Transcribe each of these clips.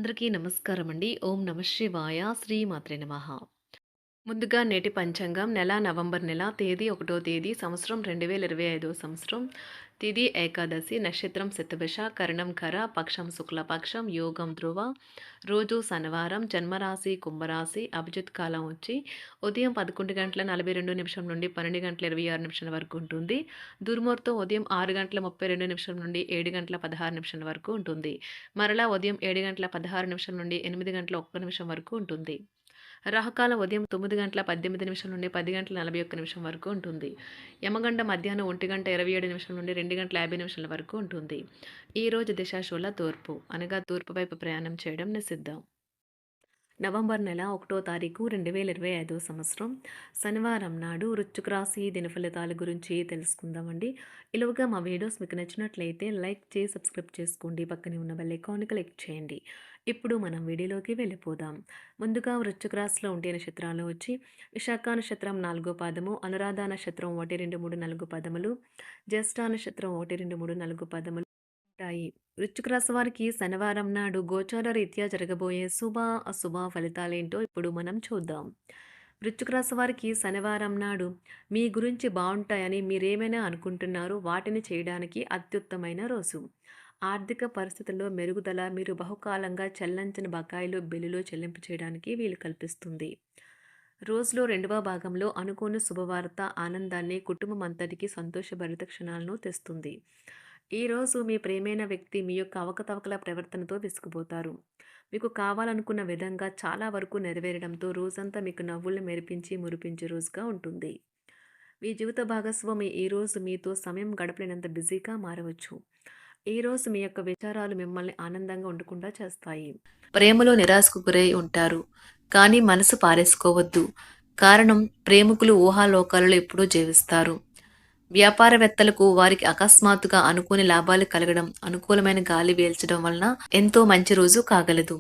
అందరికీ నమస్కారం అండి. ఓం నమః శివాయ. శ్రీ మాత్రే నమః. ముందుగా నేటి పంచాంగం నెల నవంబర్ నెల తేదీ 1వ తేదీ సంవత్సరం 2025 సంవత్సరం. తిథి ఏకాదశి, నక్షత్రం శతభిష, కరణం ఖర, పక్షం శుక్లపక్షం, యోగం ధ్రువ, రోజు శనివారం, జన్మరాశి కుంభరాశి, అభిజిత్ కాలం వచ్చి ఉదయం 11 గంటల 42 నిమిషం నుండి 12 గంటల 26 నిమిషాల వరకు ఉంటుంది. దుర్ముహూర్తం ఉదయం 6 గంటల 32 నిమిషం నుండి 7 గంటల 16 నిమిషాల వరకు ఉంటుంది. మరలా ఉదయం 7 గంటల 16 నిమిషం నుండి 8 గంటల 1 నిమిషం వరకు ఉంటుంది. రాహుకాలం ఉదయం 9 గంటల 18 నిమిషం నుండి 10 గంటల 41 నిమిషం వరకు ఉంటుంది. యమగండ మధ్యాహ్నం 1 గంట 27 నిమిషం నుండి 2 గంటల 50 నిమిషాల వరకు ఉంటుంది. ఈరోజు దిశాశూల తూర్పు అనగా తూర్పు వైపు ప్రయాణం చేయడం నిషిద్ధం. నవంబర్ నెల 1వ తారీఖు 2025 సంవత్సరం శనివారం నాడు వృశ్చిక రాశి దిన ఫలితాల గురించి తెలుసుకుందామండి. ఇలాగా మా వీడియోస్ మీకు నచ్చినట్లయితే లైక్ చేసి సబ్స్క్రైబ్ చేసుకోండి. పక్కనే ఉన్న బెల్ ఐకాన్ క్లిక్ చేయండి. ఇప్పుడు మనం వీడియోలోకి వెళ్ళిపోదాం. ముందుగా వృశ్చిక రాశిలో ఉండే నక్షత్రాలు వచ్చి విశాఖ నక్షత్రం 4వ పాదము, అనురాధ నక్షత్రం 1, 2, 3, 4 పదములు, జ్యేష్ఠ నక్షత్రం 1, 2, 3, 4 పదములు ఉంటాయి. వృశ్చిక రాశి వారికి శనివారం నాడు గోచార రీత్యా జరగబోయే శుభ అశుభ ఫలితాలేంటో ఇప్పుడు మనం చూద్దాం. వృశ్చిక రాశి వారికి శనివారం నాడు మీ గురించి బాగుంటాయని మీరేమైనా అనుకుంటున్నారో వాటిని చేయడానికి అత్యుత్తమైన రోజు. ఆర్థిక పరిస్థితుల్లో మెరుగుదల, మీరు బహుకాలంగా చెల్లించిన బకాయిలు బిల్లులు చెల్లింపు చేయడానికి వీలు కల్పిస్తుంది. రోజులో రెండవ భాగంలో అనుకోని శుభవార్త ఆనందాన్ని, కుటుంబం అంతటికి సంతోషభరిత క్షణాలను తెస్తుంది. ఈరోజు మీ ప్రేమైన వ్యక్తి మీ యొక్క అవకతవకల ప్రవర్తనతో విసిగిపోతారు. మీకు కావాలనుకున్న విధంగా చాలా వరకు నెరవేరడంతో రోజంతా మీకు నవ్వుల్ని మెరిపించి మురిపించే రోజుగా ఉంటుంది. మీ జీవిత భాగస్వామి ఈరోజు మీతో సమయం గడపలేనంత బిజీగా మారవచ్చు. ఈరోజు మీ యొక్క విచారాలు మిమ్మల్ని ఆనందంగా ఉండకుండా చేస్తాయి. ప్రేమలో నిరాశకు గురై ఉంటారు, కానీ మనసు పారేసుకోవద్దు. కారణం ప్రేమికులు ఊహాలోకాలలో ఎప్పుడూ జీవిస్తారు. వ్యాపారవేత్తలకు వారికి అకస్మాత్తుగా అనుకోని లాభాలు కలగడం, అనుకూలమైన గాలి వీల్చడం వలన ఎంతో మంచి రోజు కాగలదు.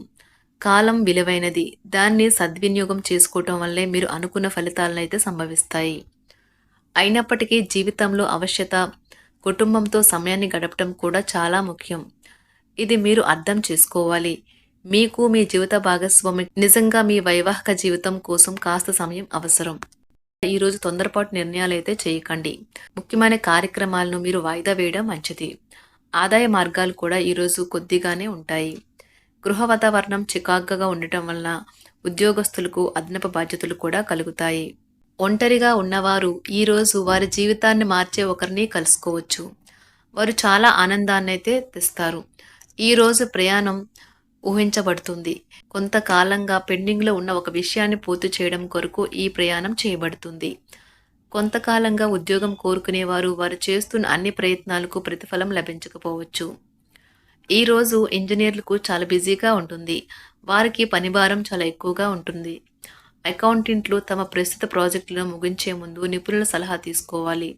కాలం విలువైనది, దాన్ని సద్వినియోగం చేసుకోవటం వల్లే మీరు అనుకున్న ఫలితాలనైతే సంభవిస్తాయి. అయినప్పటికీ జీవితంలో అవశ్యత, కుటుంబంతో సమయాన్ని గడపడం కూడా చాలా ముఖ్యం. ఇది మీరు అర్థం చేసుకోవాలి. మీకు మీ జీవిత భాగస్వామి నిజంగా మీ వైవాహిక జీవితం కోసం కాస్త సమయం అవసరం. ఈరోజు తొందరపాటు నిర్ణయాలు అయితే చేయకండి. ముఖ్యమైన కార్యక్రమాలను మీరు వాయిదా వేయడం మంచిది. ఆదాయ మార్గాలు కూడా ఈరోజు కొద్దిగానే ఉంటాయి. గృహ వాతావరణం చికాకుగా ఉండటం వలన ఉద్యోగస్తులకు అదనపు బాధ్యతలు కూడా కలుగుతాయి. ఒంటరిగా ఉన్నవారు ఈరోజు వారి జీవితాన్ని మార్చే ఒకరిని కలుసుకోవచ్చు. వారు చాలా ఆనందాన్ని అయితే తెస్తారు. ఈరోజు ప్రయాణం ఊహించబడుతుంది. కొంతకాలంగా పెండింగ్లో ఉన్న ఒక విషయాన్ని పూర్తి చేయడం కొరకు ఈ ప్రయాణం చేయబడుతుంది. కొంతకాలంగా ఉద్యోగం కోరుకునేవారు వారు చేస్తున్న అన్ని ప్రయత్నాలకు ప్రతిఫలం లభించకపోవచ్చు. ఈరోజు ఇంజనీర్లకు చాలా బిజీగా ఉంటుంది. వారికి పనిభారం చాలా ఎక్కువగా ఉంటుంది. అకౌంటెంట్లు తమ ప్రస్తుత ప్రాజెక్టులను ముగించే ముందు నిపుణుల సలహా తీసుకోవాలి,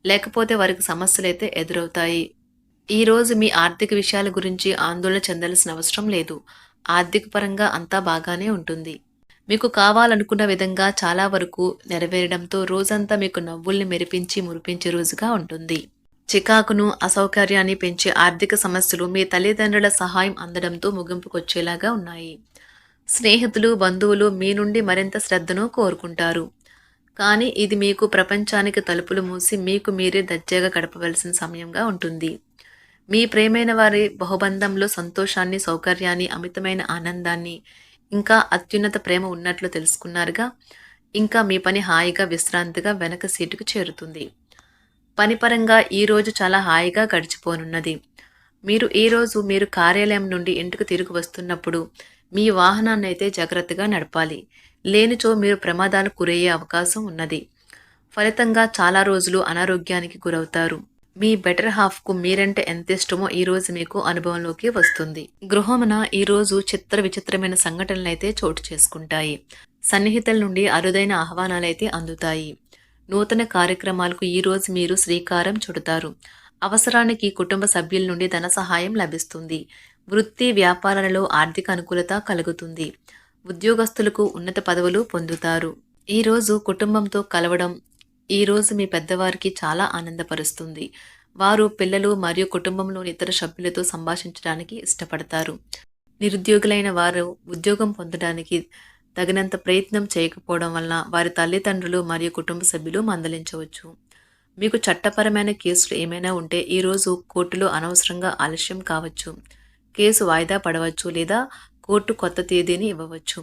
లేకపోతే వారికి సమస్యలైతే ఎదురవుతాయి. ఈరోజు మీ ఆర్థిక విషయాల గురించి ఆందోళన చెందాల్సిన అవసరం లేదు. ఆర్థిక పరంగా అంతా బాగానే ఉంటుంది. మీకు కావాలనుకున్న విధంగా చాలా వరకు నెరవేరడంతో రోజంతా మీకు నవ్వుల్ని మెరిపించి మురిపించే రోజుగా ఉంటుంది. చికాకును, అసౌకర్యాన్ని పెంచే ఆర్థిక సమస్యలు మీ తల్లిదండ్రుల సహాయం అందడంతో ముగింపుకొచ్చేలాగా ఉన్నాయి. స్నేహితులు, బంధువులు మీ నుండి మరింత శ్రద్ధను కోరుకుంటారు. కానీ ఇది మీకు ప్రపంచానికి తలుపులు మూసి మీకు మీరే దర్జాగా గడపవలసిన సమయంగా ఉంటుంది. మీ ప్రేమైన వారి బహుబంధంలో సంతోషాన్ని, సౌకర్యాన్ని, అమితమైన ఆనందాన్ని, ఇంకా అత్యున్నత ప్రేమ ఉన్నట్లు తెలుసుకున్నారుగా. ఇంకా మీ పని హాయిగా విశ్రాంతిగా వెనక సీటుకు చేరుతుంది. పనిపరంగా ఈరోజు చాలా హాయిగా గడిచిపోనున్నది. మీరు కార్యాలయం నుండి ఇంటికి తిరిగి వస్తున్నప్పుడు మీ వాహనాన్ని అయితే జాగ్రత్తగా నడపాలి. లేనిచో మీరు ప్రమాదాలకు గురయ్యే అవకాశం ఉన్నది. ఫలితంగా చాలా రోజులు అనారోగ్యానికి గురవుతారు. మీ బెటర్ హాఫ్కు మీరంటే ఎంత ఇష్టమో ఈరోజు మీకు అనుభవంలోకి వస్తుంది. గృహమున ఈరోజు చిత్ర విచిత్రమైన సంఘటనలైతే చోటు చేసుకుంటాయి. సన్నిహితుల నుండి అరుదైన ఆహ్వానాలైతే అందుతాయి. నూతన కార్యక్రమాలకు ఈరోజు మీరు శ్రీకారం చుడతారు. అవసరానికి కుటుంబ సభ్యుల నుండి ధన సహాయం లభిస్తుంది. వృత్తి వ్యాపారాలలో ఆర్థిక అనుకూలత కలుగుతుంది. ఉద్యోగస్తులకు ఉన్నత పదవులు పొందుతారు. ఈరోజు కుటుంబంతో కలవడం ఈరోజు మీ పెద్దవారికి చాలా ఆనందపరుస్తుంది. వారు పిల్లలు మరియు కుటుంబంలోని ఇతర సభ్యులతో సంభాషించడానికి ఇష్టపడతారు. నిరుద్యోగులైన వారు ఉద్యోగం పొందడానికి తగినంత ప్రయత్నం చేయకపోవడం వలన వారి తల్లిదండ్రులు మరియు కుటుంబ సభ్యులు మందలించవచ్చు. మీకు చట్టపరమైన కేసులు ఏమైనా ఉంటే ఈరోజు కోర్టులో అనవసరంగా ఆలస్యం కావచ్చు. కేసు వాయిదా పడవచ్చు లేదా కోర్టు కొత్త తేదీని ఇవ్వవచ్చు.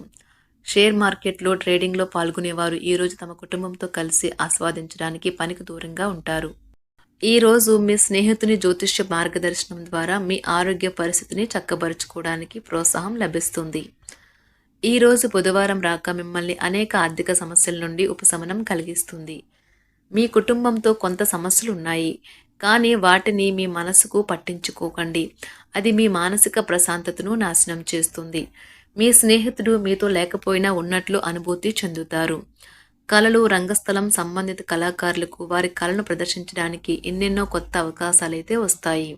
షేర్ మార్కెట్లో ట్రేడింగ్లో పాల్గొనేవారు ఈరోజు తమ కుటుంబంతో కలిసి ఆస్వాదించడానికి పనికి దూరంగా ఉంటారు. ఈరోజు మీ స్నేహితుని జ్యోతిష్య మార్గదర్శనం ద్వారా మీ ఆరోగ్య పరిస్థితిని చక్కబరుచుకోవడానికి ప్రోత్సాహం లభిస్తుంది. ఈరోజు బుధవారం రాక మిమ్మల్ని అనేక ఆర్థిక సమస్యల నుండి ఉపశమనం కలిగిస్తుంది. మీ కుటుంబంతో కొంత సమస్యలు ఉన్నాయి, కానీ వాటిని మీ మనసుకు పట్టించుకోకండి. అది మీ మానసిక ప్రశాంతతను నాశనం చేస్తుంది. మీ స్నేహితుడు మీతో లేకపోయినా ఉన్నట్లు అనుభూతి చెందుతారు. కళలు, రంగస్థలం సంబంధిత కళాకారులకు వారి కళను ప్రదర్శించడానికి ఎన్నెన్నో కొత్త అవకాశాలైతే వస్తాయి.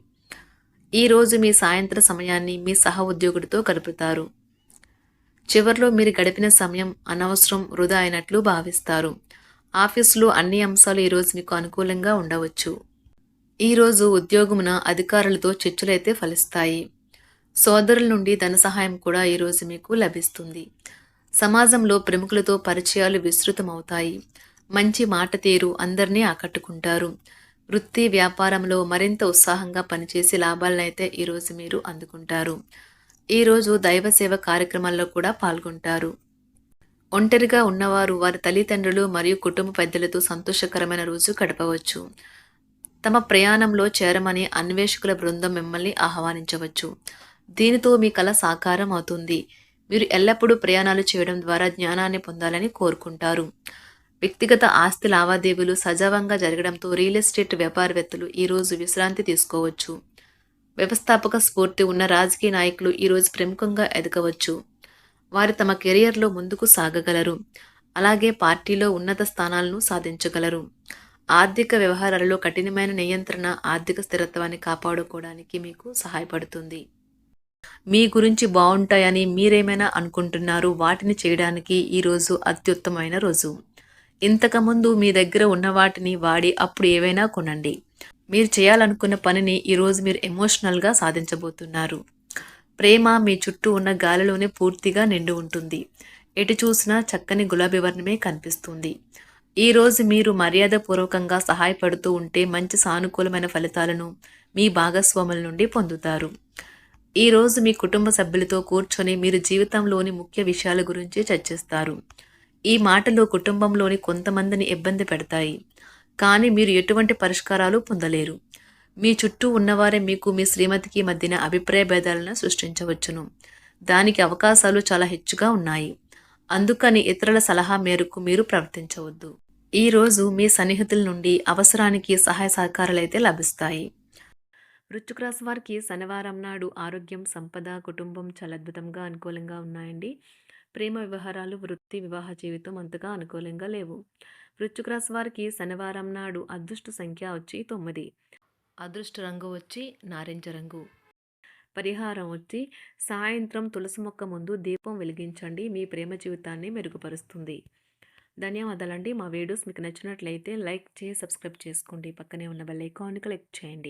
ఈరోజు మీ సాయంత్ర సమయాన్ని మీ సహ ఉద్యోగుడితో గడుపుతారు. చివర్లో మీరు గడిపిన సమయం అనవసరం, వృధా అయినట్లు భావిస్తారు. ఆఫీసులో అన్ని అంశాలు ఈరోజు మీకు అనుకూలంగా ఉండవచ్చు. ఈరోజు ఉద్యోగమున అధికారులతో చర్చలైతే ఫలిస్తాయి. సోదరుల నుండి ధన సహాయం కూడా ఈరోజు మీకు లభిస్తుంది. సమాజంలో ప్రముఖులతో పరిచయాలు విస్తృతమవుతాయి. మంచి మాట తీరు అందరినీ ఆకట్టుకుంటారు. వృత్తి వ్యాపారంలో మరింత ఉత్సాహంగా పనిచేసి లాభాలనైతే ఈరోజు మీరు అందుకుంటారు. ఈరోజు దైవ సేవ కార్యక్రమాల్లో కూడా పాల్గొంటారు. ఒంటరిగా ఉన్నవారు వారి తల్లిదండ్రులు మరియు కుటుంబ పెద్దలతో సంతోషకరమైన రోజు గడపవచ్చు. తమ ప్రయాణంలో చేరమని అన్వేషకుల బృందం మిమ్మల్ని ఆహ్వానించవచ్చు. దీనితో మీ కల సాకారం అవుతుంది. మీరు ఎల్లప్పుడూ ప్రయాణాలు చేయడం ద్వారా జ్ఞానాన్ని పొందాలని కోరుకుంటారు. వ్యక్తిగత ఆస్తి లావాదేవీలు సజావంగా జరగడంతో రియల్ ఎస్టేట్ వ్యాపారవేత్తలు ఈరోజు విశ్రాంతి తీసుకోవచ్చు. వ్యవస్థాపక స్ఫూర్తి ఉన్న రాజకీయ నాయకులు ఈరోజు ప్రముఖంగా ఎదగవచ్చు. వారు తమ కెరియర్లో ముందుకు సాగగలరు. అలాగే పార్టీలో ఉన్నత స్థానాలను సాధించగలరు. ఆర్థిక వ్యవహారాలలో కఠినమైన నియంత్రణ ఆర్థిక స్థిరత్వాన్ని కాపాడుకోవడానికి మీకు సహాయపడుతుంది. మీ గురించి బాగుంటాయని మీరేమైనా అనుకుంటున్నారు, వాటిని చేయడానికి ఈరోజు అత్యుత్తమైన రోజు. ఇంతకుముందు మీ దగ్గర ఉన్న వాటిని వాడి అప్పుడు ఏవైనా కొనండి. మీరు చేయాలనుకున్న పనిని ఈరోజు మీరు ఎమోషనల్గా సాధించబోతున్నారు. ప్రేమ మీ చుట్టూ ఉన్న గాలిలోనే పూర్తిగా నిండి ఉంటుంది. ఎటు చూసినా చక్కని గులాబీ వర్ణమే కనిపిస్తుంది. ఈరోజు మీరు మర్యాదపూర్వకంగా సహాయపడుతూ ఉంటే మంచి సానుకూలమైన ఫలితాలను మీ భాగస్వాముల నుండి పొందుతారు. ఈరోజు మీ కుటుంబ సభ్యులతో కూర్చొని మీరు జీవితంలోని ముఖ్య విషయాల గురించి చర్చిస్తారు. ఈ మాటలు కుటుంబంలోని కొంతమందిని ఇబ్బంది పెడతాయి, కానీ మీరు ఎటువంటి పరిష్కారాలు పొందలేరు. మీ చుట్టూ ఉన్నవారే మీకు మీ శ్రీమతికి మధ్యన అభిప్రాయ భేదాలను సృష్టించవచ్చును. దానికి అవకాశాలు చాలా హెచ్చుగా ఉన్నాయి. అందుకని ఇతరుల సలహా మేరకు మీరు ప్రవర్తించవద్దు. ఈరోజు మీ సన్నిహితుల నుండి అవసరానికి సహాయ సహకారాలైతే లభిస్తాయి. వృశ్చిక రాశి వారికి శనివారం నాడు ఆరోగ్యం, సంపద, కుటుంబం చాలా అద్భుతంగా అనుకూలంగా ఉన్నాయండి. ప్రేమ వ్యవహారాలు, వృత్తి, వివాహ జీవితం అంతగా అనుకూలంగా లేవు. వృశ్చిక రాశి వారికి శనివారం నాడు అదృష్ట సంఖ్య వచ్చి 9. అదృష్ట రంగు వచ్చి నారింజ రంగు. పరిహారం వచ్చి సాయంత్రం తులసి మొక్క ముందు దీపం వెలిగించండి. మీ ప్రేమ జీవితాన్ని మెరుగుపరుస్తుంది. ధన్యవాదాలండి. మా వీడియోస్ మీకు నచ్చినట్లయితే లైక్ చేసి సబ్స్క్రైబ్ చేసుకోండి. పక్కనే ఉన్న బెల్ ఐకాన్ని క్లిక్ చేయండి.